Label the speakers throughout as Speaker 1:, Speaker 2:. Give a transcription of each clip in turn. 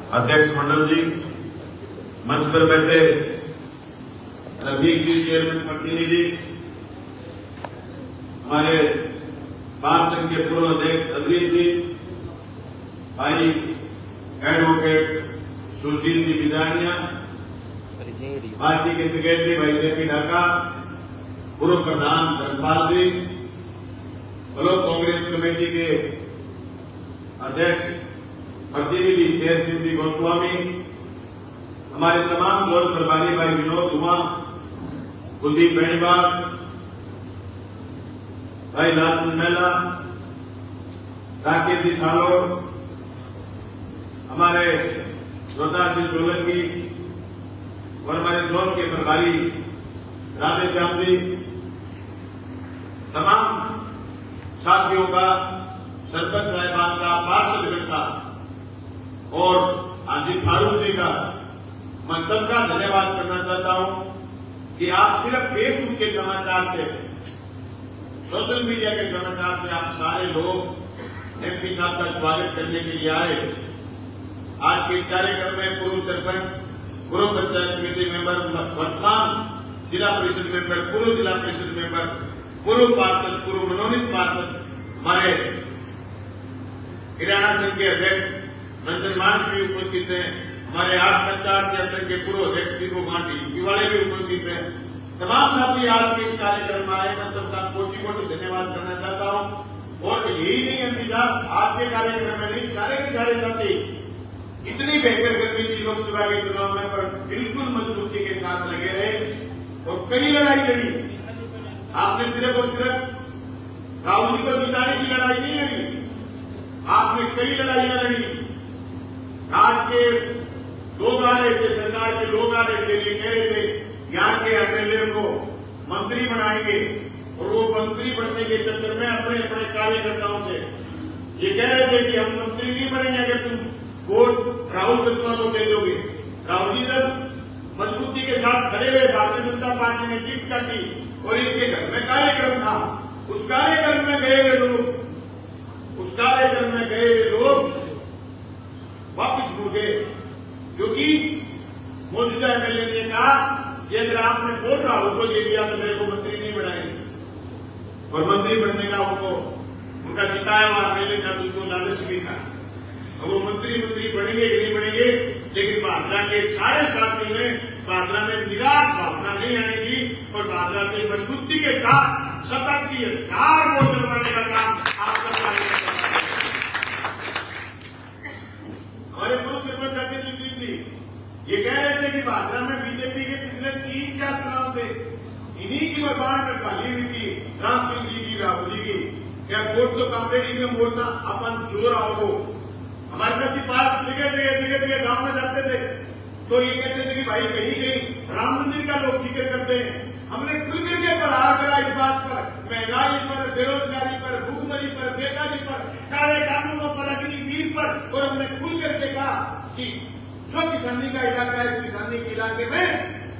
Speaker 1: अध्यक्ष मंडल जी, मंच पर बैठे रफीक जी, चेयरमैन प्रतिनिधि, हमारे बार संघ के पूर्व अध्यक्ष अदरीन जी, भाई एडवोकेट सुरजीत जी बिदानिया, पार्टी के सेक्रेटरी भाई जेपी ढाका, पूर्व प्रधान धर्मपाल जी, ब्लॉक कांग्रेस कमेटी के अध्यक्ष प्रतिनिधि शेर सिंह जी गोस्वामी, हमारे तमाम जोर प्रभारी भाई विनोद उमा, कुलदीप बेनीवाल, भाई लालचंद मेला, राकेश जी थालोड़, हमारे रोहतास जी सोलंकी और हमारे जोन के प्रभारी राधे श्याम जी, तमाम साथियों का, सरपंच साहिबान का, पार्षदगण का और हाजी फारूक जी का मैं सबका धन्यवाद करना चाहता हूं कि आप सिर्फ फेसबुक के समाचार से, सोशल मीडिया के समाचार से आप सारे लोग एमपी साहब का स्वागत करने के लिए आए। आज के इस कार्यक्रम में पूर्व सरपंच, पूर्व पंचायत समिति मेंबर, वर्तमान जिला परिषद मेंबर, पूर्व जिला परिषद मेंबर, पूर्व पार्षद, पूर्व मनोनीत पार्षद, हमारे किराना संघ के अध्यक्ष नंदन मानस भी उपस्थित हैं, हमारे 8 पंचायत संघ के पूर्व अध्यक्ष सिंह गांधी पिवाड़े भी उपस्थित हैं। तमाम साथी आज के इस कार्यक्रम में आए, मैं सबका कोटि कोटि धन्यवाद करना चाहता हूं। और यही नहीं एमपी साहब, आज के कार्यक्रम में नहीं, सारे के सारे साथी इतनी बेहतर गर्मी थी लोकसभा के चुनाव में, पर बिल्कुल मजबूती के साथ लगे रहे और कई लड़ाई लड़ी। आपने सिर्फ और सिर्फ राहुल जी को जिताने की लड़ाई नहीं लड़ी, आपने कई लड़ाइयां लड़ी। आज के लोग आ रहे थे, सरकार के लोग आ रहे थे, ये कह रहे थे यहाँ के एमएलए को मंत्री बनाएंगे, और वो मंत्री बनने के चक्कर में अपने अपने कार्यकर्ताओं से ये कह रहे थे कि हम मंत्री नहीं बनेंगे अगर तुम वोट राहुल कस्वा को दे दोगे। राहुल जी जब मजबूती के साथ खड़े हुए, भारतीय जनता पार्टी ने जीत कर दी और इनके घर में कार्यक्रम था, उस कार्यक्रम में गए हुए लोग, उस कार्यक्रम में गए हुए लोग वापिस मुड़ गए, क्योंकि मौजूदा एमएलए ने कहा कि अगर आपने वोट राहुल को दे दिया तो मेरे को मंत्री नहीं बनाएंगे, और मंत्री बनने का उनका जिताया हुआ एमएलए का उनको लालच भी था। अब वो मंत्री बनेंगे कि नहीं बनेंगे, लेकिन भादरा के सारे साथियों ने भादरा में निराश भावना नहीं आने दी और भादरा से मजबूती के साथ 87,000 वोट बनवाने का काम आप सरकार ने किया। हमारे पूर्व सरपंच राकेश जी ये कह रहे थे कि भादरा में बीजेपी के पिछले 3-4 चुनाव से इन्हीं की बरबाद में खाली हुई थी, राम सिंह जी की, राहुल जी की, क्या वोट तो कॉम्पिटेटिव में वोट था, अपन जोर आओ। हमारे साथ ही पास जगह गांव में जाते थे तो ये कहते थे कि भाई कहीं कहीं राम मंदिर का लोग जिक्र करते हैं। हमने खुल करके प्रहार करा इस बात पर, महंगाई पर, बेरोजगारी पर, भूखमरी पर, बेकारी पर, काले कानूनों पर, अग्निवीर पर, और हमने खुल करके कहा कि जो किसानी का इलाका है, इस किसानी के इलाके में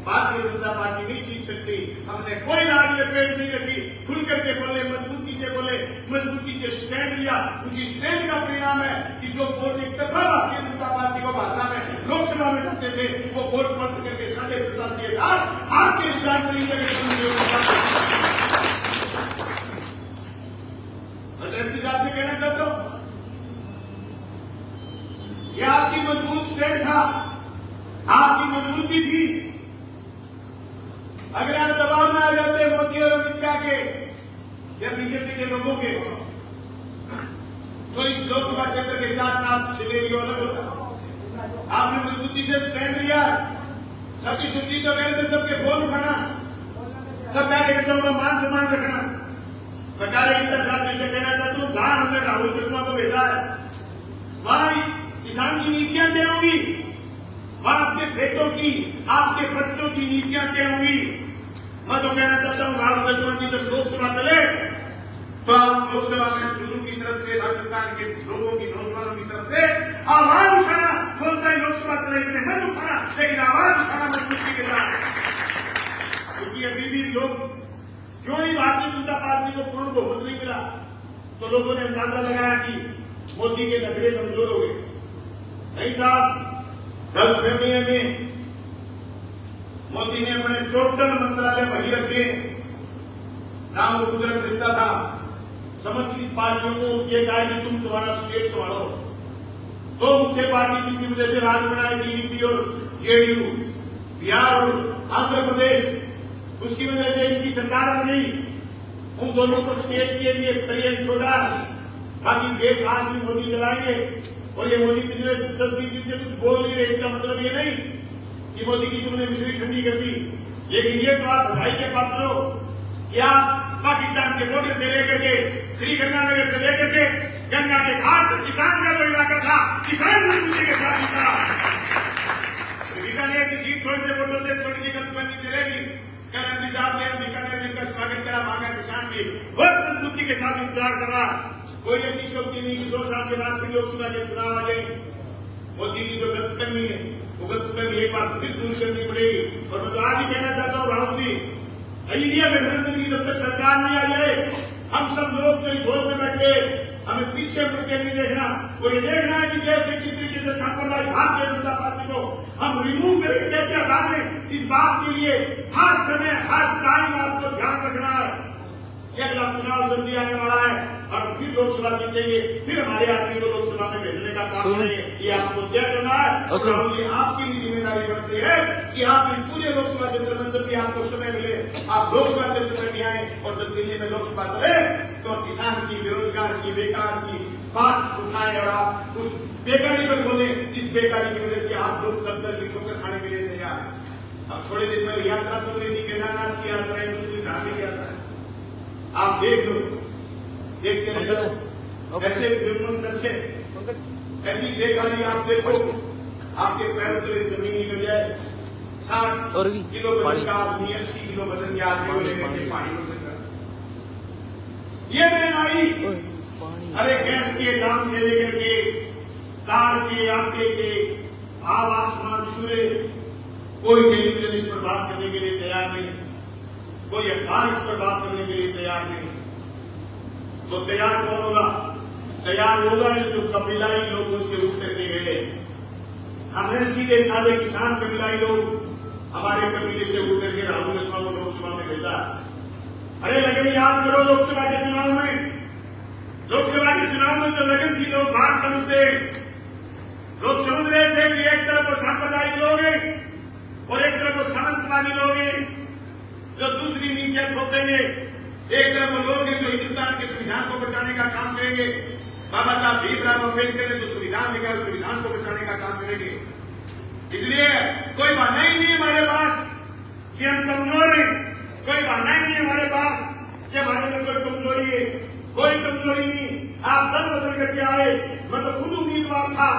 Speaker 1: भारतीय जनता पार्टी नहीं जीत सकती। हमने कोई लाल लपेट नहीं रखी, खुल करके बोले, मजबूती से बोले, मजबूती से स्टैंड लिया। उसी स्टैंड का परिणाम है कि जो वोट एक तरफा भारतीय जनता पार्टी को भाजपा में लोकसभा में जाते थे, वो वोट बंद करके 87,000 हाथ के विचार नहीं लगे। एमपी साहब से कहना चाहता हूं, यह आपकी मजबूत स्टैंड था, आपकी मजबूती थी। अगर आप दबाव में आ जाते मोदी और अमित शाह के या बीजेपी के लोगों के, तो इस लोकसभा क्षेत्र के साथ सिनेरियो अलग होता। आपने मजबूती से स्टैंड लिया। सतीश जी तो कहते थे सबके फोन उठाना, सब कार्यकर्ताओं का मान सम्मान रखना। कार्यकर्ता साहब जैसे कहना था, तुम जहां हमने राहुल कस्वा को भेजा है वहां किसान की नीतियां क्या होंगी, वहां आपके बेटों की, आपके बच्चों की नीतियां क्या होंगी। मैं तो कहना चाहता हूं, राहुल कस्वा जी जब लोकसभा चले तो आप लोकसभा में चुरू की तरफ से, राजस्थान के लोगों की, नौजवानों की तरफ से आवाज उठाना, बोलता है लोकसभा चले इतने मत उठाना, लेकिन आवाज उठाना मजबूती के साथ। क्योंकि अभी भी लोग क्यों ही भारतीय जनता पार्टी को पूर्ण बहुमत नहीं मिला, तो लोगों ने अंदाजा लगाया कि मोदी के नखरे कमजोर हो गए। नहीं साहब, गलतफहमी में मोदी ने अपने टोटल मंत्रालय वही रखे, नाम गुजरात सकता था। समर्थित पार्टियों को ये कहा कि तुम तुम्हारा स्टेट संभालो, तो मुख्य पार्टी जिनकी वजह से राज बना है टीडीपी और जेडीयू, बिहार और आंध्र प्रदेश, उसकी वजह से इनकी सरकार बनी। उन दोनों को स्टेट के लिए करियर छोड़ा, बाकी देश आज भी मोदी चलाएंगे। और ये मोदी पिछले 10-20 दिन से कुछ बोल नहीं रहे, इसका मतलब ये नहीं कि मोदी की तुमने मिश्री ठंडी कर दी, लेकिन ये तो आप बधाई के पात्र हो कि आप पाकिस्तान के बॉर्डर से लेकर के श्रीगंगानगर से लेकर के गंगा के घाट तक किसान का जो इलाका था, किसान मजबूती के साथ जीता। बीकानेर की सीट थोड़ी से वोटों से थोड़ी सी गलतफहमी चलेगी। कल एमपी साहब ने बीकानेर में इनका स्वागत करा, मांगा किसान भी बहुत मजबूती के साथ इंतजार कर रहा। कोई अतिशोक्ति नहीं कि 2 साल के बाद फिर लोकसभा के चुनाव आ गए। मोदी की जो गलतफहमी है वो गलतफहमी एक बार फिर दूर करनी पड़ेगी। और मैं तो आज ही कहना चाहता हूँ राहुल जी, इंडिया गठबंधन की जब तक सरकार नहीं आ जाए, हम सब लोग जो इस होश में बैठे हमें पीछे मुड़ के नहीं देखना और ये देखना है कि कैसे किस तरीके से सांप्रदायिक भारतीय जनता पार्टी को हम रिमूव करें, कैसे हटा दें। इस बात के लिए हर समय हर टाइम आपको ध्यान रखना है। अगला चुनाव जल्दी आने वाला है और फिर लोकसभा जीतेंगे, फिर हमारे आदमी को लोकसभा में भेजने का काम करेंगे। ये आपको तय करना है। और राहुल जी, आपकी भी जिम्मेदारी बनती है कि आप इन पूरे लोकसभा क्षेत्र में जब भी आपको समय मिले आप लोकसभा क्षेत्र में भी आए। और जब दिल्ली में लोकसभा चले तो किसान की, बेरोजगार की, बेकार की बात उठाएं और आप उस बेकारी पर बोले जिस बेकारी की वजह से आप लोग दर की ठोकर खाने के लिए तैयार है। अब थोड़े दिन में यात्रा चल रही थी, केदारनाथ की यात्रा, दूसरी धार्मिक यात्रा, आप देख लो, देखते रहो ऐसे विमंतर से ऐसी बेकारी आप देखो, आपके पैरों तले जमीन निकल जाए। 60 किलो वजन का आदमी 80 किलो वजन के आदमी को लेकर के पानी में ये महंगाई, अरे गैस के दाम से लेकर के दाल के, आटे के भाव आसमान छू रहे। कोई टेलीविजन इस पर बात करने के लिए तैयार नहीं, कोई अखबार इस पर बात करने के लिए तैयार नहीं। तो तैयार कौन होगा? तैयार होगा जो कबीलाई लोग उनसे उठ करके गए। हमें सीधे साधे किसान कबीलाई लोग हमारे कबीले से उठ करके राहुल शर्मा को लोकसभा में भेजा। अरे लगन याद करो, लोकसभा के चुनाव में जो लगन थी, लोग बात समझते, लोग समझ रहे थे कि एक तरफ वो सांप्रदायिक लोग हैं और एक तरफ वो सामंतवादी लोग हैं जो दूसरी नीतियां थोपेंगे। एक तरफ वो लोग हैं जो हिंदुस्तान के संविधान को बचाने का काम करेंगे। बाबा साहब भीमराव अम्बेडकर ने जो संविधान निकाला, संविधान को बचाने का काम करेंगे। इसलिए कोई बहाना ही नहीं हमारे पास कि हम कमजोर हैं, कोई बहाना ही नहीं हमारे पास कि हमारे में कोई कमजोरी है। कोई कमजोरी नहीं। आप दल बदल करके आए, मैं तो खुद उम्मीदवार था,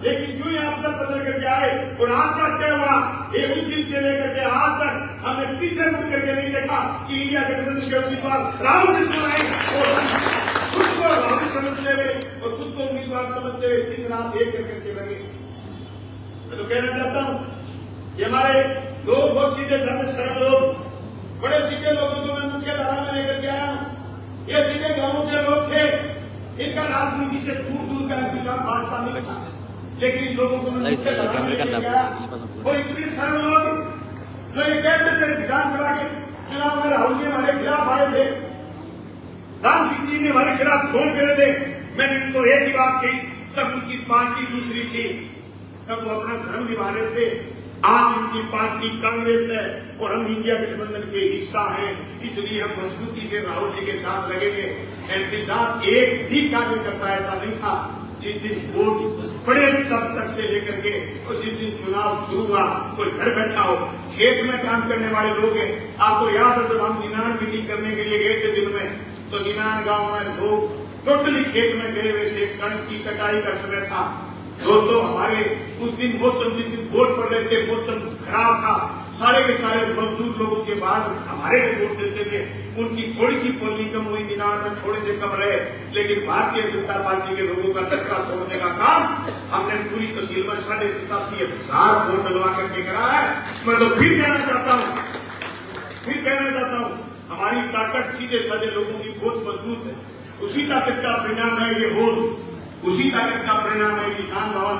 Speaker 1: लेकिन जो ही आप दल बदल करके आए और आपका क्या हुआ, ये उस दिन से लेकर के आज तक हमने पीछे मुड़ करके नहीं देखा कि इंडिया गठबंधन के उम्मीदवार राहुल जी सुनाए और खुद को राहुल समझते हुए और खुद को उम्मीदवार समझते हुए दिन रात एक करके लगे। मैं तो कहना चाहता हूँ कि हमारे लोग बहुत सीधे साधे सरल लोग, बड़े सीधे लोगों को मैं मुख्य धारा में लेकर के आया हूँ। ये सीधे गांवों के लोग थे, इनका राजनीति से दूर दूर का हिसाब वास्ता नहीं था, लेकिन इन लोगों को मैं मुख्य धारा में लेकर गया। और इतने सरल लोग जो ये कहते थे विधानसभा के चुनाव में राहुल जी हमारे खिलाफ आए थे, राम सिंह जी ने हमारे खिलाफ फोन करे थे, मैंने उनको एक ही बात कही, तब उनकी पार्टी दूसरी थी, तब वो अपना धर्म निभा रहे थे। आज उनकी पार्टी कांग्रेस है और हम इंडिया गठबंधन के हिस्सा हैं, इसलिए हम मजबूती से राहुल जी के साथ लगेंगे। एमपी साहब एक भी कार्यकर्ता ऐसा नहीं था जिस दिन वोट पड़े तब तक से लेकर के और जिस दिन चुनाव शुरू हुआ कोई घर बैठा हो। खेत में काम करने वाले लोग हैं। आपको याद है जब हम निनान मीटिंग करने के लिए गए थे दिन में, तो निनान गांव में लोग टोटली खेत में गए हुए थे, कणक की कटाई का समय था। दोस्तों हमारे उस दिन मौसम, जिस दिन वोट पड़ रहे थे मौसम खराब था, सारे के सारे मजदूर लोगों के बाद हमारे को वोट देते थे। उनकी थोड़ी सी पोलिंग कम हुई, निनान में थोड़े से कम रहे, लेकिन भारतीय जनता पार्टी के लोगों का टक्का तोड़ने का काम हमने पूरी तहसील में 87,000 वोट डलवा करके करा है। मैं तो फिर कहना चाहता हूँ हमारी ताकत सीधे साधे लोगों की बहुत मजबूत है। उसी ताकत का परिणाम है ये होल, उसी ताकत का परिणाम है किसान भवन,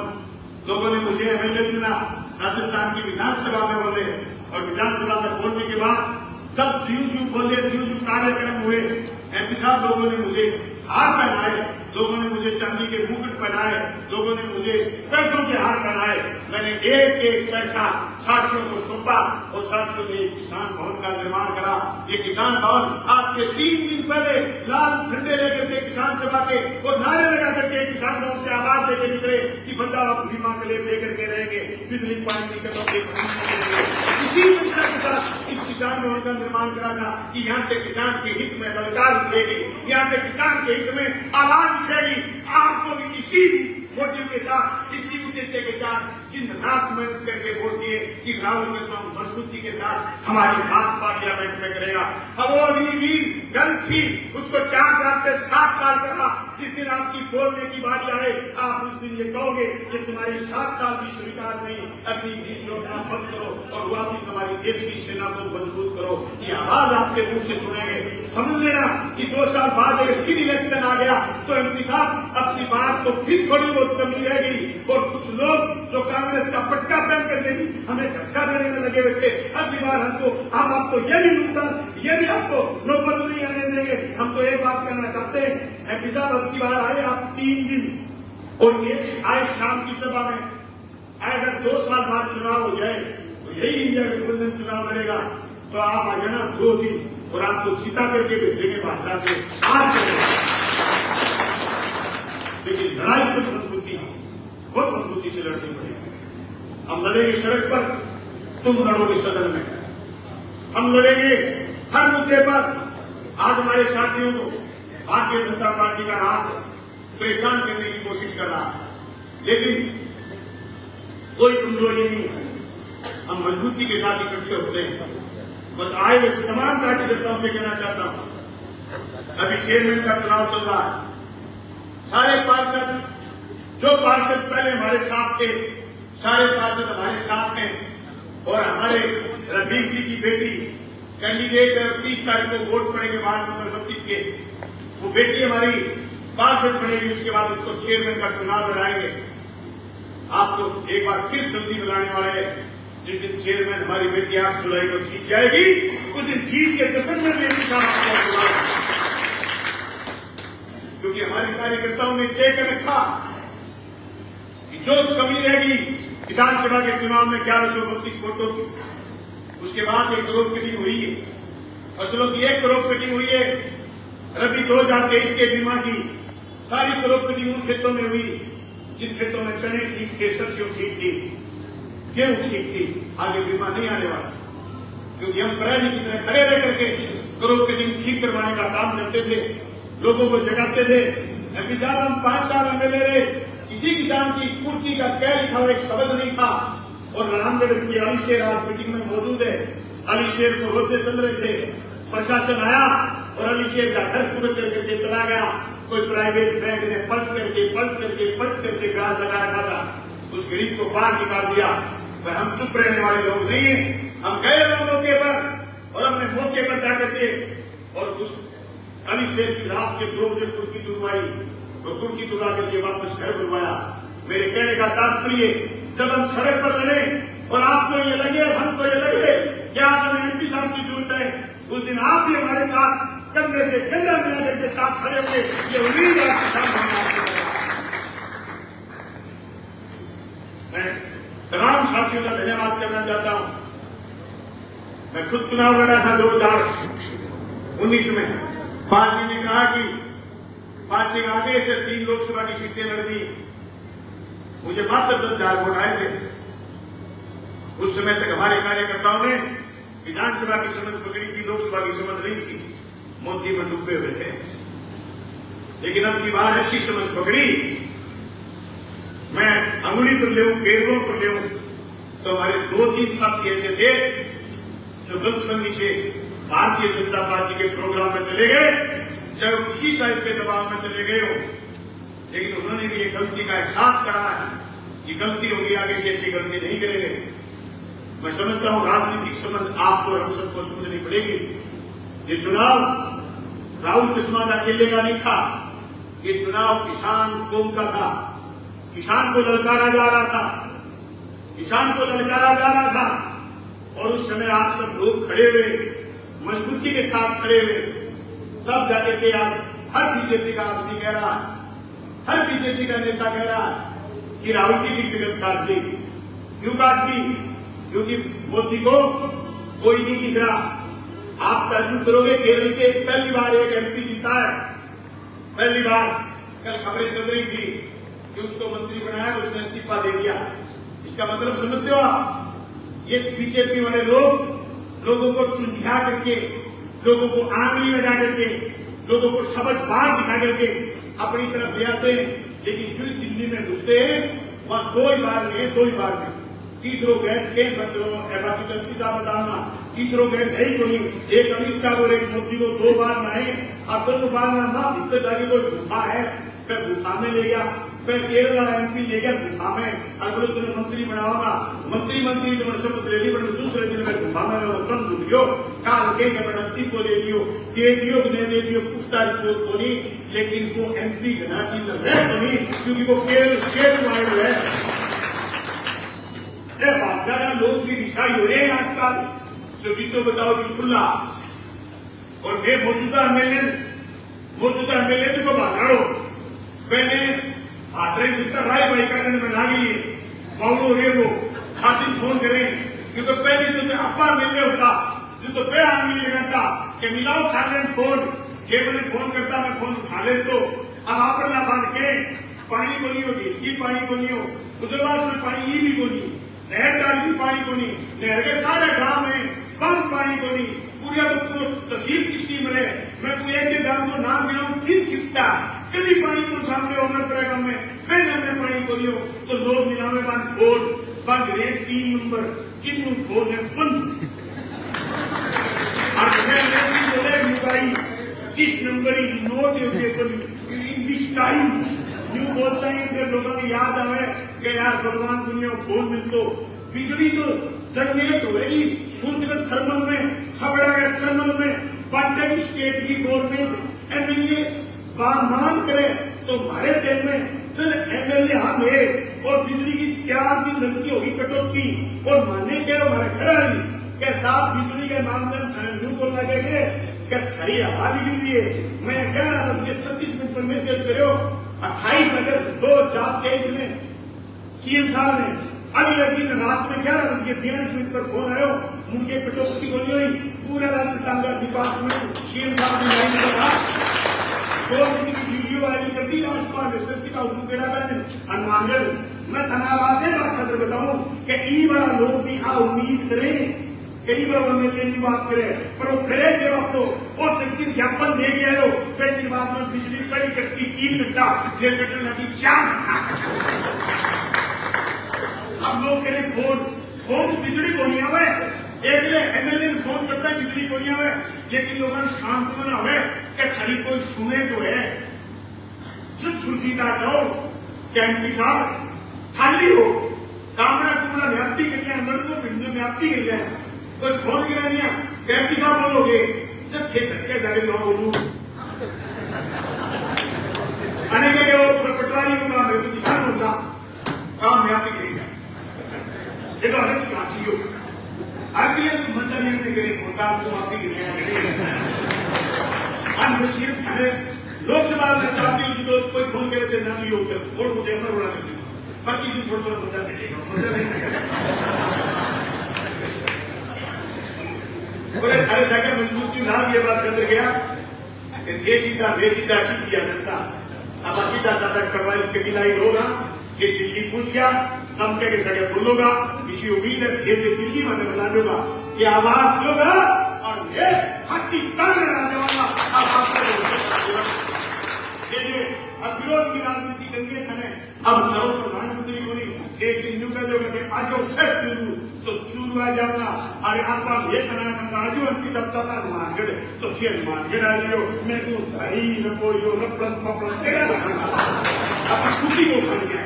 Speaker 1: लोगों ने मुझे एमएलए चुना, राजस्थान की विधानसभा में बोले, और विधानसभा में बोलने के बाद तब जू बोले, जू कार्यक्रम हुए, एमपी साहब लोगों ने मुझे हार पहनाए, लोगों ने मुझे चांदी के मुकुट पहनाए, लोगों ने मुझे पैसों के हार पहनाए। मैंने एक एक पैसा साथियों को सौंपा और साथियों ने एक किसान भवन का निर्माण करा। ये किसान भवन आज से 3 दिन पहले लाल झंडे लेकर के किसान सभा के और नारे लगा करके किसान भवन से आवाज देके निकले कि बचाओ अपनी मां के लिए बेघर के रहेंगे, बिजली पानी की कटौती इसी मंशा के साथ इस किसान भवन का निर्माण करा था कि यहाँ से किसान के हित में ललकार उठेगी, यहाँ से किसान के हित में आवाज उठेगी। आपको भी इसी मोटिव के साथ, इसी उद्देश्य के साथ दिन रात मेहनत करके वोट दिए कि राहुल कृष्ण मजबूती के साथ हमारी बात पार्लियामेंट में करेगा। अब वो अग्निवीर गलत थी, उसको 4 साल से 7 साल करा। जिस दिन आपकी बोलने की बारी आए आप उस दिन ये कहोगे कि तुम्हारी 7 साल की स्वीकार नहीं, अग्निवीर योजना बंद करो और वापिस हमारी देश की सेना को मजबूत करो। ये आवाज आपके मुंह से सुनेंगे। समझ लेना कि 2 साल बाद अगर फिर इलेक्शन आ गया तो एमपी साहब अपनी बात तो फिर थोड़ी बहुत कमी रह गई। और कुछ लोग जो कांग्रेस का पटका पहन करके भी हमें झटका देने में लगे हुए थे, अगली बार हम आपको ये भी ये भी आपको नौबत नहीं आने देंगे। हम तो एक बात करना चाहते हैं, एमपी साहब अब की बार आए आप 3 दिन और एक आए शाम की सभा में, अगर 2 साल बाद चुनाव हो जाए तो यही इंडिया गठबंधन चुनाव लड़ेगा, तो आप आ जाना 2 दिन और आपको जिता करके भेजेंगे भाजपा से। आज लेकिन लड़ाई कुछ मजबूती है, बहुत मजबूती से लड़नी पड़ेगी। हम लड़ेंगे सड़क पर, तुम लड़ोगे सदन में। हम लड़ेंगे हर मुद्दे पर। आज हमारे साथियों को भारतीय जनता पार्टी का राज परेशान करने की कोशिश कर रहा है, लेकिन कोई कमजोरी नहीं है। हम मजबूती के साथ इकट्ठे होते हैं। बस आए हुए तमाम कार्यकर्ताओं से कहना चाहता हूं, अभी चेयरमैन का चुनाव चल रहा है। सारे पार्षद, जो पार्षद पहले हमारे साथ थे, सारे पार्षद हमारे साथ हैं। और हमारे रफीक जी की बेटी कैंडिडेट 30 तारीख को वोट पड़ेंगे वार्ड नंबर 32 के, वो बेटी हमारी पार्षद बनेगी। उसके बाद उसको चेयरमैन का चुनाव लड़ाएंगे। आप तो एक बार फिर जल्दी बुलाने वाले हैं। जिस दिन चेयरमैन हमारी बेटी 8 जुलाई को जीत जाएगी, उस दिन जीत के जश्न में भी क्योंकि हमारे कार्यकर्ताओं ने तय कर रखा कि जो कमी रहेगी विधानसभा के चुनाव में 1132 वोटों की, उसके बाद 1 करोड़ कटिंग हुई है, फसलों की 1 करोड़ कटिंग हुई है। रबी 2023 के बीमा की सारी करोड़ कटिंग उन खेतों में हुई जिन खेतों में चने ठीक थे, सरसों ठीक थी, गेहूं ठीक थी। आगे बीमा नहीं आने वाला, क्योंकि हम पराली की तरह खड़े रह करके करोड़ कटिंग ठीक करवाने का काम करते थे, लोगों को जगाते थे। एमपी साहब हम 5 साल एमएलए रहे, किसी किसान की कुर्सी का क्या लिखा हुआ एक शब्द नहीं था। और रामगढ़ की अली शेर आज मीटिंग में मौजूद है। अली शेर को रोते चल रहे थे, प्रशासन आया और अली शेर का घर पूरे करके चला गया। कोई प्राइवेट बैंक ने पलट करके ब्याज लगा रखा था, उस गरीब को बाहर निकाल दिया। पर हम चुप रहने वाले लोग नहीं है। हम गए मौके पर और हमने मौके पर जाकर के और उस अली शेर की रात के 2 बजे कुर्की तुड़वाई, तो कुर्की तुड़ा करके वापस घर बुलवाया। मेरे कहने का तात्पर्य, जब हम सड़क पर लड़े और आपको ये लगे, हमको ये लगे क्या हमें एमपी साहब की जरूरत है, उस दिन आप भी हमारे साथ कंधे से कंधा मिलाकर के साथ खड़े हुए। ये उम्मीद है आपके सामने। मैं तमाम साथियों का धन्यवाद करना चाहता हूं। मैं खुद चुनाव लड़ा था 2019 में। पार्टी ने कहा कि पार्टी का आदेश से 3 लोकसभा की सीटें लड़ दी। मुझे मात्र 10,000 वोट आए थे। उस समय तक हमारे कार्यकर्ताओं ने विधानसभा की समझ पकड़ी थी, लोकसभा की समझ नहीं थी, मोदी में डूबे हुए थे। लेकिन अब की बार ऐसी समझ पकड़ी, मैं अंगुली पर ले पैरों पर ले, तो हमारे 2-3 साथी ऐसे थे जो गलतफहमी से भारतीय जनता पार्टी के प्रोग्राम में चले गए, चाहे वो किसी टाइप के दबाव में चले गए हो, लेकिन उन्होंने भी ये गलती का एहसास करा है कि गलती होगी, आगे से ऐसी गलती नहीं करेंगे। मैं समझता हूं राजनीतिक समझ आपको और हम सबको समझनी पड़ेगी। ये चुनाव राहुल किस्मत अकेले का नहीं था, ये चुनाव किसान कौम का था।
Speaker 2: किसान को ललकारा जा रहा था, किसान को ललकारा जा रहा था, और उस समय आप सब लोग खड़े हुए, मजबूती के साथ खड़े हुए, तब जाके के आज हर बीजेपी का आदमी कह रहा है, हर बीजेपी का नेता कह रहा है कि राहुल की विगत काट दी। क्यों काट दी? क्योंकि मोदी को कोई नहीं दिख रहा। आप ताजुब करोगे, केरल से पहली बार एक एमपी जीता है, पहली बार। कल खबरें चल रही थी कि उसको मंत्री बनाया, उसने इस्तीफा दे दिया। इसका मतलब समझते हो आप? ये बीजेपी वाले लोग लोगों को चुंझा करके, लोगों को आंगली लगा करके, लोगों को सबज बात दिखा करके अपनी तरफ ले आते हैं, लेकिन जो दिल्ली में घुसते हैं वहां दो ही बार में, दो ही बार में तीसरो गए के बाकी साहब बताना, तीसरो गए नहीं कोई। एक अमित शाह और एक मोदी को दो बार नहाए, अब दोनों बार ना दिक्कत आगे कोई गुफा है, फिर गुफा में ले गया, फिर केरल वाला एमपी ले गया गुफा में, और बोले तुम्हें मंत्री बनाओगा, मंत्री तुम्हें शपथ ले ली, पर दूसरे दिन में गुफा में बंद हो गयो, काल के इस्तीफो दे दियो कि नहीं दे दियो, पुख्ता रिपोर्ट को नहीं, लेकिन वो एमपी घना की तो नहीं, क्योंकि वो केरल स्टेट वाइड है। बादशाह लोग भी रिसाई हो रहे हैं आजकल, जो जीतो बताओ जी खुला। और मैं मौजूदा एमएलए को बाधाड़ो, मैंने आदरे जितना राय भाई का दिन में लागी है, बाउलो रे वो छाती फोन करें, क्योंकि पहले तो अपा मिलने होता, जो तो पे आंगली लगाता कि मिलाओ खा लें फोन, केवल फोन करता मैं फोन उठा ले, तो अब आप ना बांध के पानी को नहीं होगी, ये पानी को नहीं हो, गुजरात में पानी ये भी को नहीं, नहर डाल पानी को नहीं, नहर के सारे गांव में बंद पानी को नहीं, पूरा तहसील किसी मिले, मैं कोई एक गांव को नाम गिनाऊं तीन सिक्ता, कभी पानी को सामने उम्र तरह में फिर हमने पानी को लियो, तो लोग निलामे बंद खोल बंद रहे 3 नंबर किन्नू खोलने बंद, और this number is not available in this time, new बोलता है, फिर लोगों को याद आवे कि यार भगवान दुनिया को फोन मिलतो, बिजली तो जनरेट होगी सूर्य थर्मल में, छबड़ा गया थर्मल में, बट स्टेट की गवर्नमेंट एमएलए मान करे तो हमारे देश में चल एमएलए हम है, और बिजली की 4 दिन लगती होगी कटौती, और मानने के हमारे खराई के साथ बिजली के मामले में न्यू बोलना के क्या खरी हवा निकली है। मैं कह रहा था 36 मिनट पर मैसेज करो, 28 अगस्त 2023 में सीएम साहब ने अगले दिन रात में 11:42 पर फोन आयो, मुझे कटौती होनी हुई, पूरा राजस्थान का डिपार्टमेंट सीएम साहब ने लाइन करा, 2 दिन की वीडियो वायरल कर दी, राजपाल व्यक्ति का उसको केड़ा कर हनुमानगढ़। मैं धन्यवाद है बात खतर बताऊं कि ई बड़ा लोग भी आ उम्मीद करें, कई बार एमएलए की बात करे, पर वो करे जब आप लोग और तक ज्ञापन दे गया हो, फिर दिन बाद में बिजली कड़ी कटती 3 घंटा, फिर कटने लगी 4 घंटा। अब लोग करें फोन बिजली को नहीं आवे, एक एमएलए फोन करता है बिजली को नहीं आवे, लेकिन लोगों शांत मना हुए कि खाली कोई सुने तो है, जब सुजीता जाओ कि एमपी साहब खाली हो, कामरा कुमरा व्याप्ति कर लिया, अंदर को बिजली व्याप्ति कर लिया, कोई फोन किया नहीं है, एमपी साहब बोलोगे जब थे झटके जाके जो बोलू अनेक के और पटवारी को काम है, तो किसान होता काम व्याप्ति करेगा, ये तो हर एक बात हो, आगे मजा नहीं करे होता तो आप ही गिरेगा। हम सिर्फ हमें लोकसभा में चाहती हूँ तो कोई फोन करे थे ना नहीं होते, वोट मुझे अपना उड़ा देते, बाकी दिन थोड़ा थोड़ा मजा देगा, मजा नहीं बोले थारे सागर मजबूती नाम ये बात कर गया कि देशीदा सीधी जनता, अब सीधा साधा करवाई के बिलाई होगा, ये दिल्ली पूछ गया, दम के सगे बोलोगा, इसी उम्मीद है ये दिल्ली में बना दूंगा, ये आवाज दोगा और ये छाती तंग रहने वाला आवाज ये अब विरोध की राजनीति करके थाने अब थारो प्रधानमंत्री को नहीं एक न्यू का जो कहते आज शुरू तो शुरू आ जाना, अरे आपका ये खाना खाना आज उनकी सब चलता हनुमानगढ़, तो फिर हनुमानगढ़ आ जाओ, मैं को दही न कोई जो न प्लस पपड़ तेरा अब छुट्टी को खा गया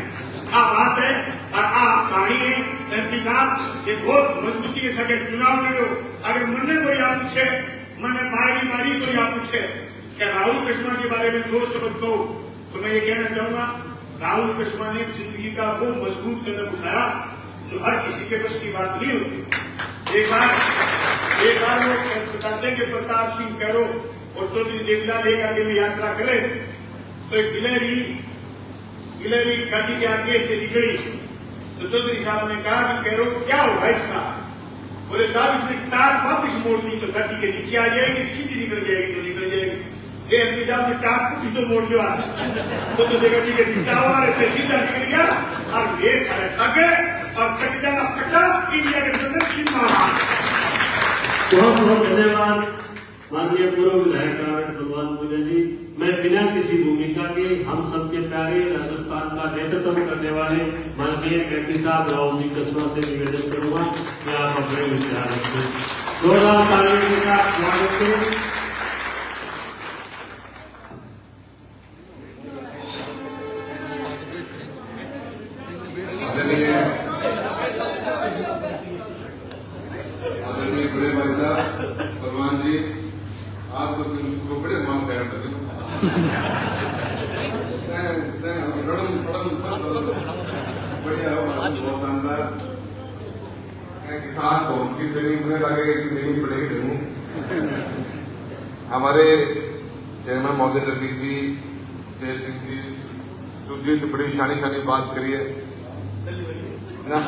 Speaker 2: आ बात है, और आ कहानी है एमपी साहब, ये बहुत मजबूती के साथ चुनाव लड़ो, अगर मन कोई आप पूछे, मन बारी कोई आप पूछे कि राहुल कृष्णा के बारे में 2 शब्द कहो, तो मैं ये कहना चाहूंगा राहुल कस्बा ने जिंदगी का वो मजबूत कदम उठाया जो हर किसी के बस की बात नहीं होती। एक बार वो बताते हैं कि प्रताप सिंह कैरो और चौधरी देवीलाल एक आगे में यात्रा करे तो एक गिलहरी गाड़ी के आगे से निकली तो चौधरी साहब ने कहा कि कैरो क्या होगा इसका? बोले साहब इसने टार वापिस मोड़ दी तो गाड़ी के नीचे आ जाएगी, सीधी निकल जाएगी तो निकल जाएगी। ये एमपी साहब ने टार कुछ तो मोड़ दिया तो गाड़ी के नीचे आवा सीधा निकल गया और ये खड़े सके और चकदाना फटा इंडिया के अंदर जिंदाबाद।
Speaker 3: बहुत बहुत धन्यवाद माननीय पूर्व विधायक भगवान पूजा जी। मैं बिना किसी भूमिका के हम सबके प्यारे राजस्थान का नेतृत्व करने वाले माननीय एमपी साहब राहुल जी कस्बा से निवेदन करूंगा कि आप अपने विचार रखें। जोरदार तालियों के साथ स्वागत करें।
Speaker 4: आदरणीय बड़े भाई साहब भगवान जी, आप तो उसको बड़े मान तैयार कर बढ़िया हो, बहुत शानदार। किसान को उनकी ट्रेनिंग मुझे लगे ट्रेनिंग पड़ेगी ट्रेनिंग। हमारे चेयरमैन महोदय रफीक जी, शेर सिंह जी, सुरजीत बड़ी शानी बात करिए ना।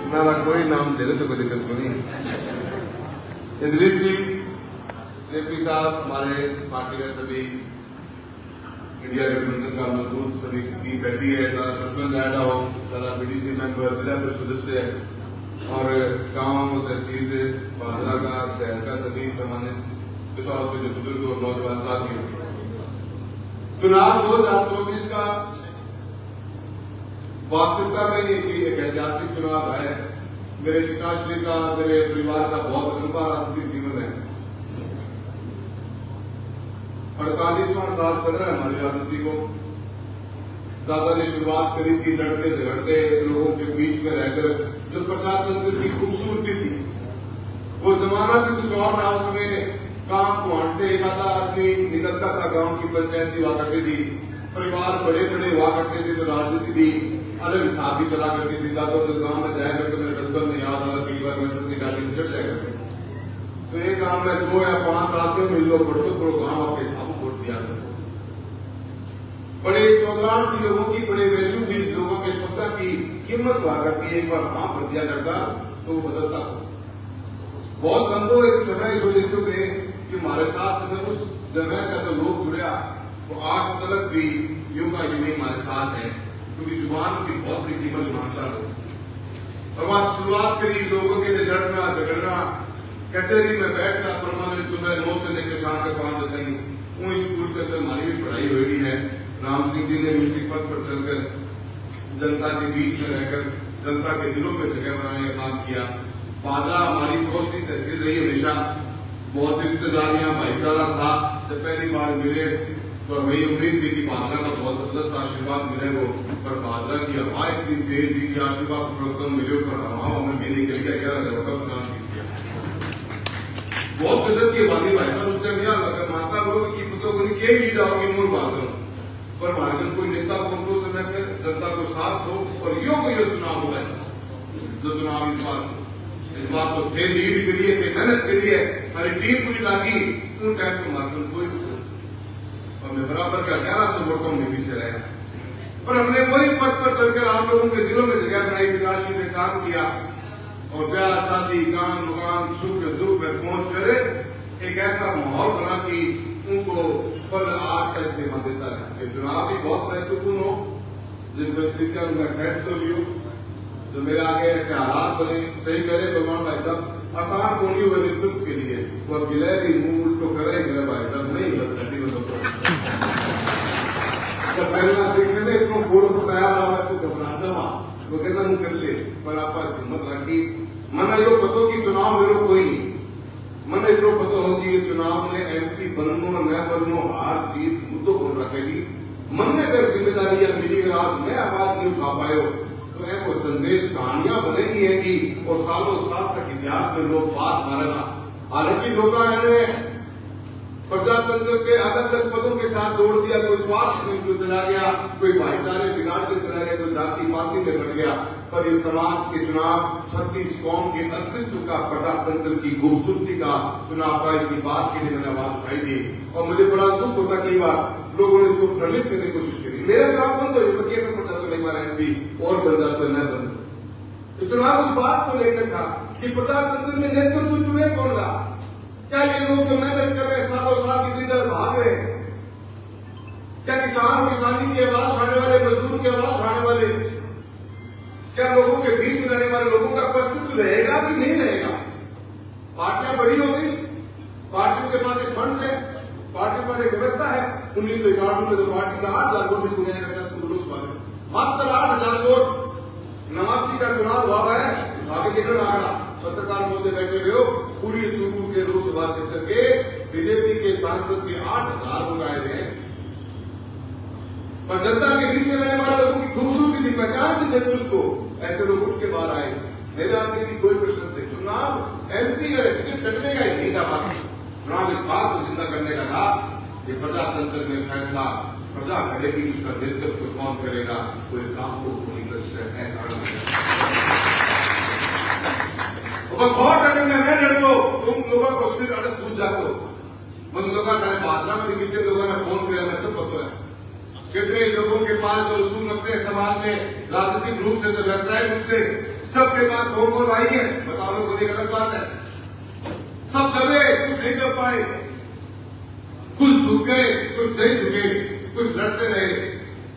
Speaker 4: मेरा कोई नाम ले लो तो कोई दिक्कत नहीं। इदरीस सिंह एपी साहब, हमारे पार्टी के सभी इंडिया गठबंधन का मजबूत सभी की बैठी है, सारा सरपंच आया हो, सारा बीडीसी मेंबर, जिला परिषद सदस्य और गांव तहसील बांद्रा का शहर का सभी सम्मानित पिता जो बुजुर्ग और नौजवान साथी। चुनाव 2024 का वास्तविकता में ये एक ऐतिहासिक चुनाव है। मेरे पिताश्री का, मेरे परिवार का बहुत लंबा राजनीतिक जीवन है। 48वां साल चल रहा है हमारी राजनीति को। दादा ने शुरुआत करी थी लड़ते झगड़ते लोगों के बीच में रहकर, जो प्रजातंत्र की खूबसूरती थी। वो जमाना भी कुछ और था। उसमें गांव कुआं से एक आधा आदमी निकलता था, गांव की पंचायत हुआ करती थी, परिवार बड़े बड़े हुआ करते थे, तो राजनीति भी अलग हिसाब भी चला करती थी। दादा तो गांव में जाया करके मेरे बचपन में याद आया, कई बार मैं सबकी गाड़ी में चढ़ जाया करते तो एक गांव में 2 या 5 आदमी मिल लो पड़ते पूरा गांव आपके हिसाब वोट दिया करते। बड़े चौधरान थी लोगों की, बड़े वैल्यू थी लोगों के शब्द की कीमत हुआ करती है। एक बार हाँ भर दिया करता तो वो बदलता हो। बहुत लंबो एक समय जो देखो कि हमारे साथ में उस जगह का जो लोग जुड़ा वो आज तक भी यूं का यूं हमारे साथ है, क्योंकि जुबान की बहुत बड़ी कीमत मानता है। और वह शुरुआत करी लोगों के लिए लड़ना झगड़ना, कचहरी में बैठना परमानेंट सुबह 9 से लेकर शाम के 5 बजे तक। स्कूल के अंदर हमारी भी पढ़ाई हुई है। राम सिंह जी ने उसी पद पर चलकर जनता के बीच में रहकर जनता के दिलों में जगह बनाने का काम किया। बांद्रा हमारी पड़ोसी तहसील रही हमेशा। बहुत सी रिश्तेदारियां, भाईचारा था। जब पहली बार मिले तो हमें उम्मीद थी कि बांद्रा का बहुत जबरदस्त आशीर्वाद मिले वो, पर बांद्रा की हवा इतनी तेज थी कि आशीर्वाद कम मिले पर हवा हमें भी निकल गया। 11,000 का चुनाव जीत गया। बहुत गजब की बात भाई साहब। उस टाइम याद लगा माता लोग की पुतों को क्या ही जाओगी मोर बात पर हमारे कोई नेता को तो समय पे जनता को साथ हो और यो को यो चुनाव होगा। जो चुनाव इस बात को थे लीड करिए थे, मेहनत करिए, हमारी टीम पूरी लागी उन टाइम तो मात्र कोई और मैं बराबर का 11 से वोटों में पीछे रहा। पर हमने वही पद पर चलकर आप लोगों के दिलों में जगह बनाई, विकास ने काम किया और ब्याह शादी काम मुकाम सुख दुख में पहुंच कर एक ऐसा माहौल बना कि उनको फल आज का इस्तेमाल देता है। ये चुनाव भी बहुत महत्वपूर्ण हो, जिनको स्थितियां मैं फैसला लियो जो मेरे आगे ऐसे हालात बने। सही करे भगवान भाई साहब, आसान होनी हुए नेतृत्व के लिए वो गिलहरी मुंह उल्टो करे भाई साहब नहीं घटी में तो पहला देखने में इतना बोल तैयार रहा तो घबरा जावा वो कहना कर ले, पर आप हिम्मत रखी। मन यो पतो कि चुनाव मेरो कोई नहीं, मन इतना पता हो कि ये चुनाव ने एमपी बननो न बननो हार जीत मुद्दों को रखेगी। मन में अगर जिम्मेदारियां मिली, अगर आज मैं आवाज नहीं उठा पाए तो वो संदेश कहानियां बनेगी है कि और सालों साल तक इतिहास में लोग बात मारेगा हालांकि लोग ने प्रजातंत्र के अलग अलग पदों के साथ जोड़ दिया, कोई स्वार्थ में चला गया, कोई भाईचारे बिगाड़ के चला गया, कोई जाति पाति में बढ़ गया। पर इस समाज के चुनाव 36 कौम के अस्तित्व का, प्रजातंत्र की खूबसूरती का चुनाव का, इसी बात के लिए मैंने बात उठाई थी। और मुझे बड़ा दुख होता कई बार लोगों ने इसको प्रलित करने की कोशिश करी। मेरे चुनाव बंद हो जाए, केस पड़ जाता, एक बार एमपी और बन जाता, न बन। चुनाव उस बात को लेकर था कि प्रजातंत्र में नेतृत्व चुने कौन रहा। क्या ये लोग जो मेहनत कर रहे हैं, सालों साल की दिन रात भाग रहे हैं, क्या किसान और किसानी की आवाज उठाने वाले, मजदूर की आवाज उठाने वाले, क्या लोगों के बीच में रहने वाले लोगों का अस्तित्व रहेगा कि नहीं रहेगा? पार्टियां बड़ी हो गई, पार्टियों के पास एक फंड है, पार्टी के पास एक व्यवस्था है। 1991 में तो पार्टी का 8,000 वोट भी गुनाह करता है, लोकसभा में मात्र 8,000 वोट। 89 का चुनाव हुआ है, आगे देखना आंकड़ा पत्रकार बोलते बैठे हुए हो, पूरी चूरू के लोकसभा क्षेत्र के बीजेपी के सांसद के 8,000 वोट आए थे। पर जनता के बीच में रहने वाले लोगों की खूबसूरती थी, पहचान थी नेतृत्व को, ऐसे लोग उठ के बाहर आए। मेरे आगे की कोई प्रश्न नहीं। चुनाव एमपी का टिकट कटने का ही नहीं था, बात चुनाव इस बात को जिंदा करने का था कि प्रजातंत्र में फैसला प्रजा करेगी, उसका नेतृत्व कौन करेगा, कोई काम को कोई प्रश्न है कारण बहुत अगर मैं लड़ दो, तुम लोगों को सिर अड़स सूझ जाते हो। मन लोग बादला में कितने लोगों ने फोन किया, मैं सब पता है। कितने लोगों के पास जो उसूल रखते हैं समाज में, राजनीतिक रूप से, जो व्यवसायिक रूप से, सबके पास फोन कॉल आई है। बताओ कोई गलत बात है? सब दबे, कुछ नहीं कर पाए, कुछ झुक गए, कुछ नहीं झुके, कुछ लड़ते रहे।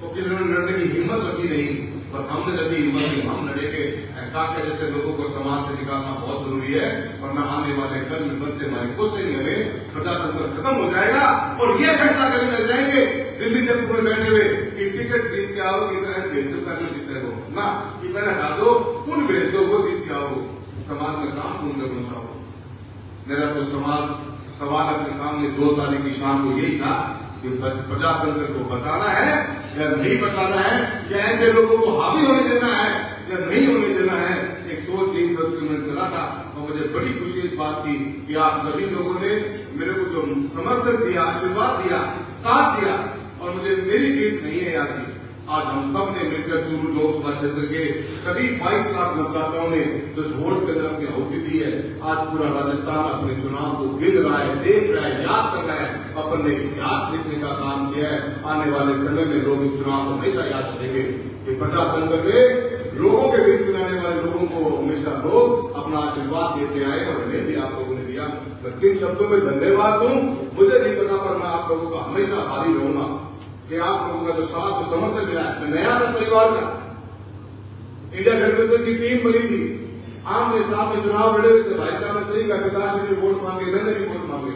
Speaker 4: तो किसी ने लड़ने की हिम्मत रखी नहीं, पर हमने रखी हिम्मत की, हम लड़ेंगे। काका जैसे लोगों को समाज से निकालना बहुत जरूरी है, वरना आने वाले कल में बच्चे हमारी कोशिश में प्रजातंत्र खत्म हो जाएगा। और ये फैसला करने लग जाएंगे दिल्ली जब पूरे बैठे हुए कि टिकट जीत के आओ, कितना भेज दो, नहीं जीतने को ना, कि मैंने हटा दो, उन भेज दो, वो जीत के आओ। समाज में काम तुम करना चाहो। मेरा तो सवाल अपने सामने 2 तारीख की शाम को यही था कि प्रजातंत्र को बचाना है या नहीं बचाना है, या ऐसे लोगों को हावी होने देना है या नहीं होने देना है। एक सोच यही मैंने चला था। और मुझे बड़ी खुशी इस बात की कि आप सभी लोगों ने मेरे को जो समर्थन दिया, आशीर्वाद दिया, साथ दिया, और मुझे मेरी जीत नहीं है याद। आज हम सब ने मिलकर चूरू लोकसभा क्षेत्र के सभी 22 लाख मतदाताओं ने जो वोट के अंदर अपनी आहुति दी है, आज पूरा राजस्थान अपने चुनाव को गिन रहा है, देख रहा है, याद कर रहा है, अपन ने इतिहास लिखने का काम किया है। आने वाले समय में लोग इस चुनाव को हमेशा याद रखेंगे कि प्रजातंत्र में लोगों के बीच में रहने वाले लोगों को हमेशा लोग अपना आशीर्वाद देते आए, और हमें भी आप लोगों ने दिया। मैं किन शब्दों में धन्यवाद दूं मुझे नहीं पता, पर मैं आप लोगों का हमेशा आभारी रहूंगा कि आप लोगों का जो साथ, जो समर्थन मिला है। मैं नया था परिवार का, इंडिया गठबंधन की टीम बनी थी, आमने सामने चुनाव लड़े हुए थे। भाई साहब ने सही कहा, पिताश्री ने वोट मांगे, मैंने भी वोट मांगे।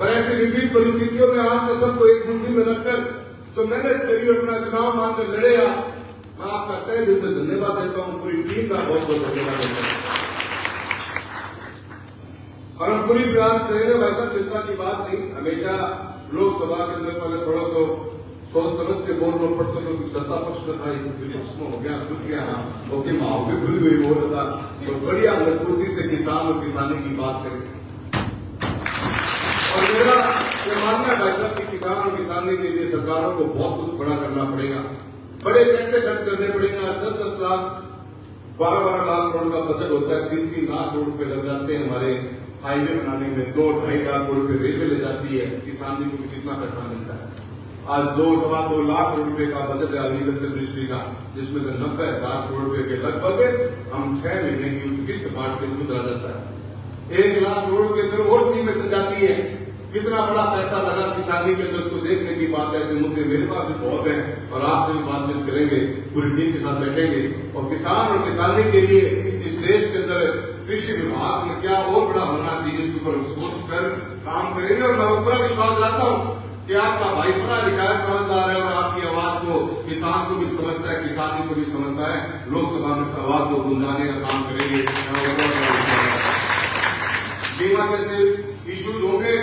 Speaker 4: पर ऐसी विपरीत परिस्थितियों में आपने सबको एक मुट्ठी में रखकर जो मेहनत करी, अपना चुनाव मांगकर लड़े आप, मैं आपका तहे दिल से धन्यवाद देता हूं। पूरी टीम का बहुत बहुत धन्यवाद देता हूं। और हम पूरी प्रयास करेंगे, वैसा चिंता की बात नहीं। हमेशा लोकसभा के अंदर पहले थोड़ा सा सोच समझ के बोलना पड़ता, क्योंकि सत्ता पक्ष में था, विपक्ष में हो गया, खुल गया, हाँ ओके, माहौल भी खुल गई, हो रहा था। तो बढ़िया मजबूती से किसान और किसानी की बात करें। और मेरा ये मानना है भाई साहब कि किसान और किसानी के लिए सरकारों को बहुत कुछ बड़ा करना पड़ेगा, बड़े पैसे खर्च करने पड़ेंगे। 10-10 लाख 12-12 लाख करोड़ का बजट होता है, 3-3 लाख करोड़ रुपए लग जाते हैं हमारे हाईवे बनाने में, 2-2.5 लाख करोड़ रुपए रेलवे ले जाती है, किसानी को भी कितना पैसा मिलता है। आज 2-2.25 लाख करोड़ रुपए का बजट है एग्रीकल्चर मिनिस्ट्री का, जिसमें से 90,000 करोड़ रुपए के लगभग हम 6 महीने की किस्त बांट के खुद आ जाता है। 1 लाख करोड़ के अंदर और स्कीमें चल जाती है। कितना बड़ा पैसा लगा किसानी के अंदर, उसको देखने की बात। ऐसे मुद्दे मेरे पास भी बहुत है, और आपसे भी बातचीत करेंगे, पूरी टीम के साथ बैठेंगे, और किसान और किसानी के लिए इस देश के अंदर कृषि विभाग में क्या और बड़ा होना चाहिए, इसके ऊपर सोच कर काम करेंगे। और मैं पूरा विश्वास दिलाता हूँ कि आपका भाई पढ़ा लिखा है, समझदार है, और आपकी आवाज को किसान को भी समझता है, किसानी को भी समझता है। लोकसभा में इस आवाज को गुंजाने का काम करेंगे। बीमा जैसे इश्यूज होंगे,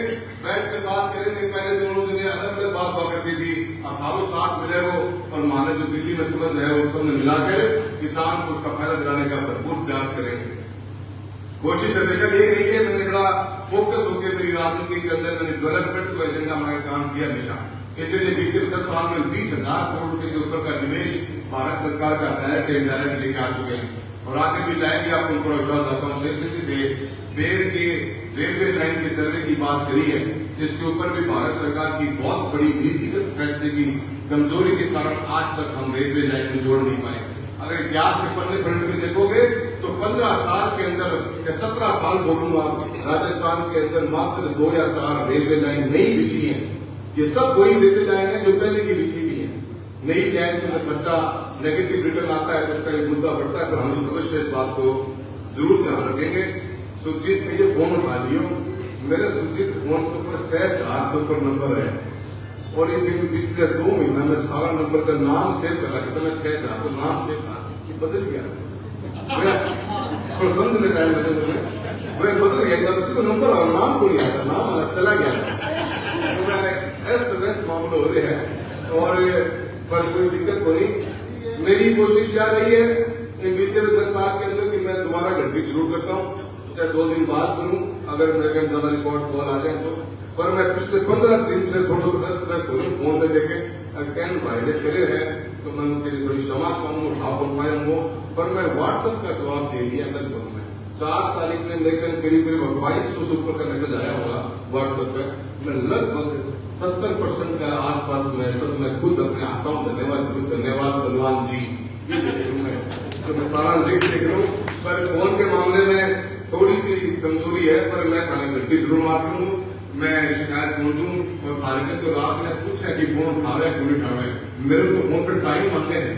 Speaker 4: बैठ कर बात करेंगे। पहले दोनों दिन अलग अलग बात हुआ करती थी, अब हारों साथ मिले हो, और माने जो दिल्ली में समझ रहे हो, सबने मिलाकर किसान को उसका फायदा दिलाने का भरपूर प्रयास करेंगे। कोशिश हमेशा यही रही के अंदर मैंने डेवलपमेंट को एजेंडा में काम किया हमेशा। इसलिए बीते 10 साल में 20,000 करोड़ रुपए से ऊपर का निवेश भारत सरकार का डायरेक्ट इनडायरेक्ट लेके आ चुके हैं और आगे भी लाएंगे। आपको उनको विश्वास दिलाता हूँ। शेष बेर के रेलवे लाइन के सर्वे की बात करी है, जिसके ऊपर भी भारत सरकार की बहुत बड़ी नीतिगत फैसले की कमजोरी के कारण आज तक हम रेलवे लाइन में जोड़ नहीं पाए। अगर इतिहास के पन्ने पलट के देखोगे तो 15 साल के अंदर या 17 साल बोलूंगा, राजस्थान के अंदर मात्र 2 या 4 रेलवे लाइन नई बिछी है। ये सब वही रेलवे लाइन है जो पहले की बिछी हुई है। नई लाइन के अंदर खर्चा नेगेटिव रिटर्न आता है तो उसका एक मुद्दा बढ़ता है, पर हम इस अवश्य इस बात को जरूर ध्यान रखेंगे। सुरजीत ने ये फोन उठा लियो, मेरे सुरजीत फोन के ऊपर 6,400 से ऊपर नंबर है और ये पिछले 2 महीना में सारा नंबर का नाम सेव कर रहा है। मैं 6,400 को नाम सेव कर बदल गया प्रसन्न ने टाइम वह बदल गया तो नंबर और नाम को नहीं आता, नाम अलग चला गया। तो मैं ऐसे वैसे मामले हो रहे हैं और पर कोई दिक्कत को नहीं। मेरी कोशिश क्या रही है इन बीते 10 साल के अंदर कि मैं दोबारा घंटी जरूर करता हूँ, चाहे 2 दिन बाद करूं अगर मेरे ज्यादा रिकॉर्ड कॉल आ जाए तो। पर मैं पिछले 15 दिन से थोड़ा सा अस्त व्यस्त हो रही हूँ। फोन में लेके कैन भाई ने करे है तो मैं उनके लिए थोड़ी क्षमा चाहूँ, उठा बोल पाया हूँ, पर मैं व्हाट्सएप का जवाब दे दिया लगभग में 4 तारीख में लेकर करीब 2200 से ऊपर का मैसेज आया होगा व्हाट्सएप पे। मैं लगभग 70% का आसपास में सब मैं खुद अपने आता हूँ। धन्यवाद बलवान जी, तो मैं सारा लिख देख रहा हूँ। पर फोन के मामले में थोड़ी सी कमजोरी है, पर मैं खाने घंटी जरूर मार लूँ, मैं शिकायत बोल दूँ। और खाने तो रात में पूछा कि फोन उठा रहे क्यों नहीं उठा रहे, मेरे को फोन पर टाइम मांगने हैं।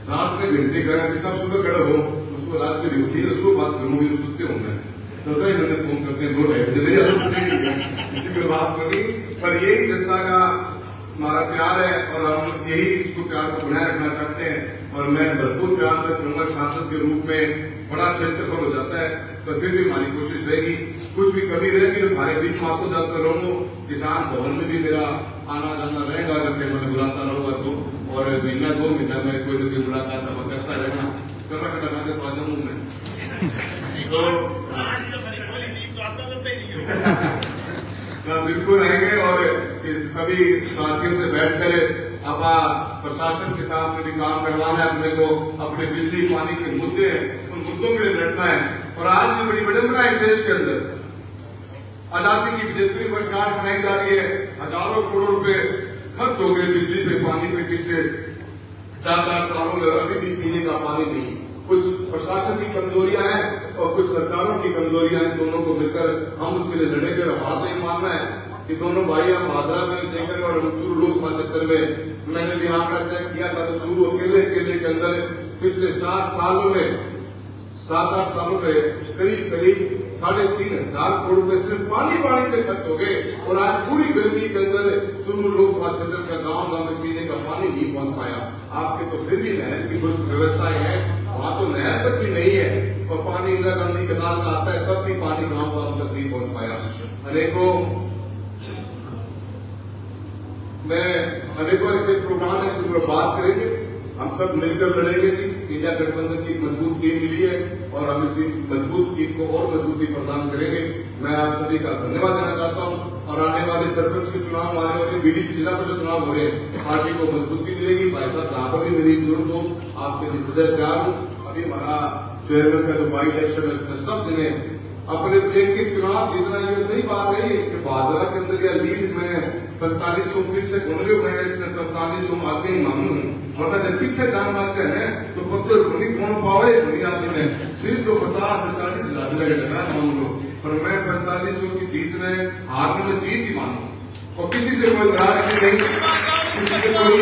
Speaker 4: रात में घंटे करें सब सुबह खड़े हो, उसको रात में ड्यूटी है, उसको बात करूँ भी सुनते हूँ मैं तो कई घंटे फोन करते हैं 2 ढाई किसी को बात करी। पर यही जनता का हमारा प्यार है और हम यही इसको प्यार को बनाए रखना चाहते हैं। और मैं भरपूर प्रयास करूंगा सांसद के रूप में। बड़ा क्षेत्रफल हो जाता है तो फिर भी हमारी कोशिश रहेगी, कुछ भी कमी रहेगी तो हमारे बीच में आपको जाकर रहूंगा। किसान भवन में भी मेरा आना जाना रहेगा अगर मैंने बुलाता रहूंगा तो, और महीना 2 महीना में कोई न कोई मुलाकात करता रहना करना तो आ जाऊंगा मैं। बिल्कुल आएंगे और सभी साथियों से बैठकर अब प्रशासन के साथ में भी काम करवाना है अपने को। अपने बिजली पानी के मुद्दे उन मुद्दों के लिए लड़ना है। और आज भी बड़ी विडंबना है देश के अंदर, आजादी की 75वीं वर्षगांठ मनाई जा रही है। हजारों करोड़ रुपए खर्च हो गए बिजली पे पानी पे पिछले 7-8 सालों में, अभी भी पीने का पानी नहीं। कुछ प्रशासन की कमजोरियां हैं और कुछ सरकारों की कमजोरियां हैं, दोनों को मिलकर हम उसके लिए लड़ेंगे। और हमारा तो ये मानना है कि दोनों भाई हम भादरा में देकर और चूरू लोकसभा क्षेत्र में मैंने भी आंकड़ा चेक किया था तो चूरू अकेले के अंदर पिछले 7-8 सालों में करीब 3,500 करोड़ रुपए सिर्फ पानी पे खर्च हो गए। और आज पूरी गर्मी के अंदर चूरू लोकसभा क्षेत्र का गांव में पीने का पानी नहीं पहुंच पाया। आपके तो फिर भी नहर की कुछ व्यवस्थाएं हैं, वहां तो नहर तक भी नहीं है और पानी इंदिरा गांधी कनाल का आता है तब भी पानी गांव तक नहीं पहुंच पाया। अनेकों ऐसे प्रोग्राम है जिन पर बात करेंगे, हम सब मिलकर लड़ेंगे। इंडिया गठबंधन की मजबूत टीम मिली है और हम इसी मजबूत टीम को और मजबूती प्रदान करेंगे। मैं आप सभी का धन्यवाद देना चाहता हूं। और आने वाले सरपंच के चुनाव हमारे हो रहे हैं, बीडीसी जिला परिषद चुनाव हो रहे हैं, पार्टी को मजबूती मिलेगी। भाई साहब जहां पर भी मेरी जरूरत हो आपके लिए सदैव तैयार हूँ। अभी हमारा चेयरमैन का जो बाई इलेक्शन है उसमें सब जने अपने प्लेन के चुनाव जीतना, ये सही बात है कि भादरा के अंदर या लीड में 4500 फीट से घूम रहे हो, मैं इसमें 4500 आगे ही मांगू। वरना जब पीछे जान बात है तो पत्थर घुनी कौन पावे घुनी आदमी ने सिर्फ तो 50 से 40 हजार लगा मांग लो। पर मैं 4500 की जीत में हारने में जीत ही मांगू और किसी से कोई नाराजगी नहीं, किसी से कोई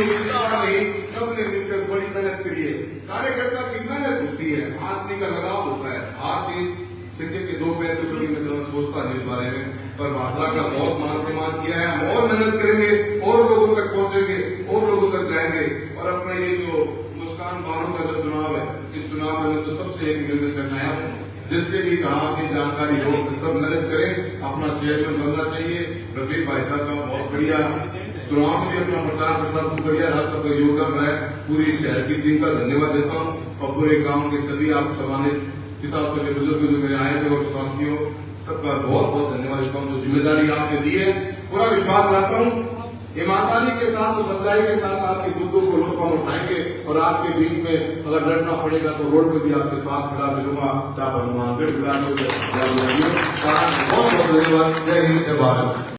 Speaker 4: नहीं। सबने मिलकर बड़ी मेहनत करी है। कार्यकर्ता की मेहनत होती है, आदमी का लगाव होता है। हार जीत सिक्के के 2 पैर तो कभी मैं चला सोचता नहीं इस बारे में, पर भाजपा का बहुत मान सम्मान किया है। हम और मेहनत करेंगे और लोगों तक पहुंचेंगे और लोगों तक जाएंगे। और अपना ये जो मुस्कान बानों का जो चुनाव है, इस चुनाव में तो सबसे एक निवेदन करना है जिसके भी कहा की जानकारी हो सब मदद करें। अपना चेयरमैन बनना चाहिए। रफीक भाई साहब का बहुत बढ़िया चुनाव में भी अपना प्रचार प्रसार बहुत बढ़िया रहा, सबका योगदान रहा है। पूरी शहर की टीम का धन्यवाद देता हूँ और पूरे गाँव के सभी आप सम्मानित पिता बुजुर्ग जो मेरे आए थे और साथियों सबका बहुत बहुत धन्यवाद। इसको जो जिम्मेदारी आपने दी है, पूरा विश्वास रखता हूँ ईमानदारी के साथ और सच्चाई के साथ आपके मुद्दों को लोग हम उठाएंगे और आपके बीच में अगर लड़ना पड़ेगा तो रोड पे भी आपके साथ खड़ा मिलूंगा। आप हनुमानगढ़ बहुत बहुत धन्यवाद। जय हिंद, जय भारत।